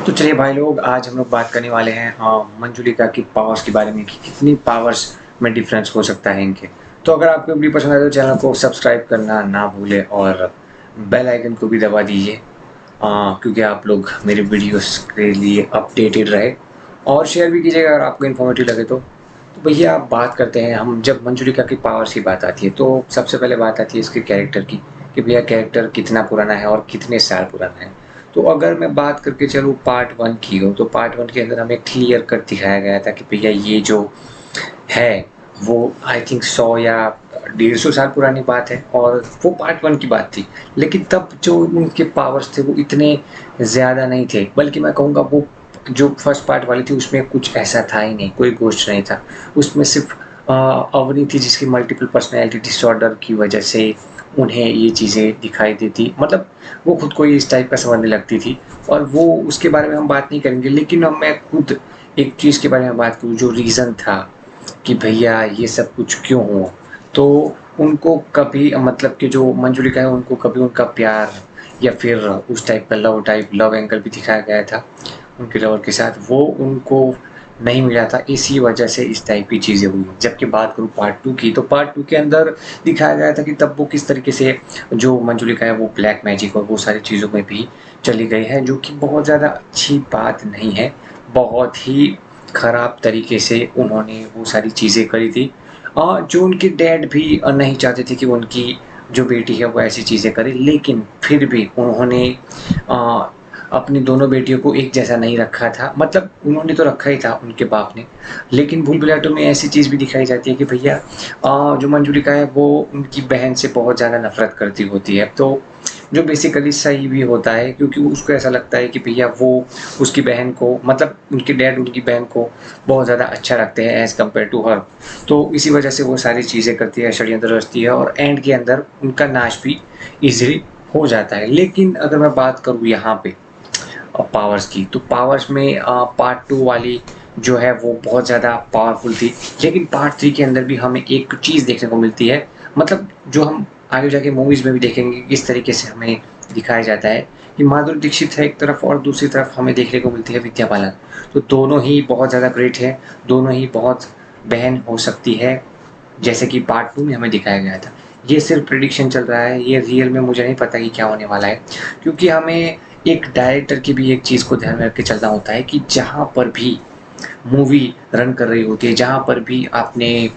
तो चलिए भाई लोग, आज हम लोग बात करने वाले हैं मंजुलिका की पावर्स के बारे में कि कितनी पावर्स में डिफरेंस हो सकता है इनके। तो अगर आपको वीडियो पसंद आए तो चैनल को सब्सक्राइब करना ना भूलें और बेल आइकन को भी दबा दीजिए, क्योंकि आप लोग मेरे वीडियोस के लिए अपडेटेड रहे। और शेयर भी कीजिएगा अगर आपको इन्फॉर्मेटिव लगे तो भैया आप बात करते हैं। हम जब मंजुलिका की पावर्स की बात आती है तो सबसे पहले बात आती है इसके कैरेक्टर की, कि भैया कैरेक्टर कितना पुराना है और कितने साल पुराना है। तो अगर मैं बात करके चलूँ पार्ट 1 की हो, तो पार्ट 1 के अंदर हमें क्लियर कट दिखाया गया था कि भैया ये जो है वो आई थिंक 100 या 150 साल पुरानी बात है, और वो पार्ट 1 की बात थी। लेकिन तब जो उनके पावर्स थे वो इतने ज़्यादा नहीं थे, बल्कि मैं कहूँगा वो जो फर्स्ट पार्ट वाली थी उसमें कुछ ऐसा था ही नहीं, कोई गोश्त नहीं था। उसमें सिर्फ अवनी थी जिसकी मल्टीपल पर्सनैलिटी डिसऑर्डर की वजह से उन्हें ये चीज़ें दिखाई देती, मतलब वो खुद को इस टाइप का समझने लगती थी। और वो उसके बारे में हम बात नहीं करेंगे, लेकिन अब मैं खुद एक चीज़ के बारे में बात करूँ, जो रीज़न था कि भैया ये सब कुछ क्यों हुआ। तो उनको कभी, मतलब कि जो मंजुलिका है उनको कभी उनका प्यार या फिर उस टाइप का लव एंगल भी दिखाया गया था उनके लवर के साथ, वो उनको नहीं मिला था, इसी वजह से इस टाइप की चीज़ें हुई। जबकि बात करूँ पार्ट 2 की, तो पार्ट 2 के अंदर दिखाया गया था कि तब वो किस तरीके से जो मंजुलिका है वो ब्लैक मैजिक और वो सारी चीज़ों में भी चली गई है, जो कि बहुत ज़्यादा अच्छी बात नहीं है। बहुत ही ख़राब तरीके से उन्होंने वो सारी चीज़ें करी थी। जो उनके डैड भी नहीं चाहते थे कि उनकी जो बेटी है वो ऐसी चीज़ें करे, लेकिन फिर भी उन्होंने अ, अपनी दोनों बेटियों को एक जैसा नहीं रखा था। मतलब उन्होंने तो रखा ही था उनके बाप ने, लेकिन भूल भुलैया 2 में ऐसी चीज़ भी दिखाई जाती है कि भैया जो मंजुलिका है वो उनकी बहन से बहुत ज़्यादा नफ़रत करती होती है। तो जो बेसिकली सही भी होता है, क्योंकि उसको ऐसा लगता है कि भैया वो उसकी बहन को, मतलब उनके डैड उनकी बहन को बहुत ज़्यादा अच्छा रखते हैं एज़ कम्पेयर टू हर। तो इसी वजह से वो सारी चीज़ें करती है, षड्यंत्र रचती है, और एंड के अंदर उनका नाश भी ईज़िली हो जाता है। लेकिन अगर मैं बात करूँ यहाँ पे पावर्स की, तो पावर्स में पार्ट 2 वाली जो है वो बहुत ज़्यादा पावरफुल थी। लेकिन पार्ट 3 के अंदर भी हमें एक चीज़ देखने को मिलती है, मतलब जो हम आगे जाके मूवीज़ में भी देखेंगे किस तरीके से हमें दिखाया जाता है कि माधुरी दीक्षित है एक तरफ और दूसरी तरफ हमें देखने को मिलती है विद्या बालन। तो दोनों ही बहुत ज़्यादा ग्रेट है, दोनों ही बहुत बहन हो सकती है, जैसे कि पार्ट 2 में हमें दिखाया गया था। ये सिर्फ प्रेडिक्शन चल रहा है, ये रियल में मुझे नहीं पता कि क्या होने वाला है, क्योंकि हमें एक डायरेक्टर की भी एक चीज़ को ध्यान में रख के चलना होता है कि जहाँ पर भी मूवी रन कर रही होती है, जहाँ पर भी आपने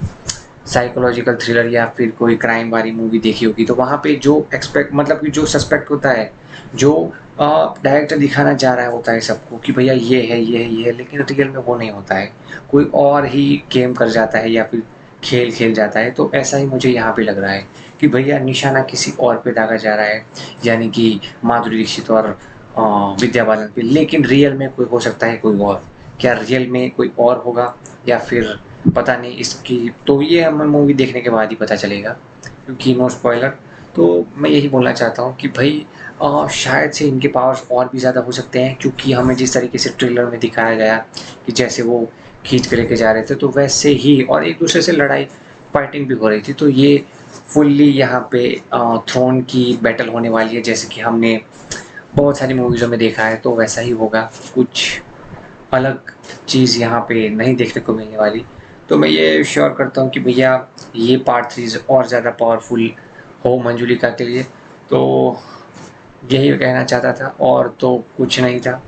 साइकोलॉजिकल थ्रिलर या फिर कोई क्राइम वाली मूवी देखी होगी, तो वहाँ पे जो एक्सपेक्ट, मतलब कि जो सस्पेक्ट होता है, जो डायरेक्टर दिखाना चाह रहा होता है सबको कि भैया ये है, ये है, ये है, लेकिन रियल में वो नहीं होता है। कोई और ही गेम कर जाता है या फिर खेल खेल जाता है। तो ऐसा ही मुझे यहाँ पे लग रहा है कि भैया निशाना किसी और पे दागा जा रहा है, यानी कि माधुरी दीक्षित और विद्या बालन पे, लेकिन रियल में कोई हो सकता है कोई और। क्या रियल में कोई और होगा या फिर पता नहीं इसकी, तो ये हमें मूवी देखने के बाद ही पता चलेगा, क्योंकि नो स्पॉइलर। तो मैं यही बोलना चाहता हूँ कि भाई शायद से इनके पावर्स और भी ज़्यादा हो सकते हैं, क्योंकि हमें जिस तरीके से ट्रेलर में दिखाया गया कि जैसे वो खींच के लेके जा रहे थे, तो वैसे ही और एक दूसरे से लड़ाई फाइटिंग भी हो रही थी। तो ये फुल्ली यहाँ पे थ्रोन की बैटल होने वाली है, जैसे कि हमने बहुत सारी मूवीज़ों में देखा है, तो वैसा ही होगा। कुछ अलग चीज़ यहाँ पे नहीं देखने को मिलने वाली। तो मैं ये श्योर करता हूँ कि भैया ये पार्ट 3 और ज़्यादा पावरफुल हो मंजुलिका के लिए। तो यही कहना चाहता था, और तो कुछ नहीं था।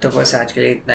तो बस आज के लिए इतना।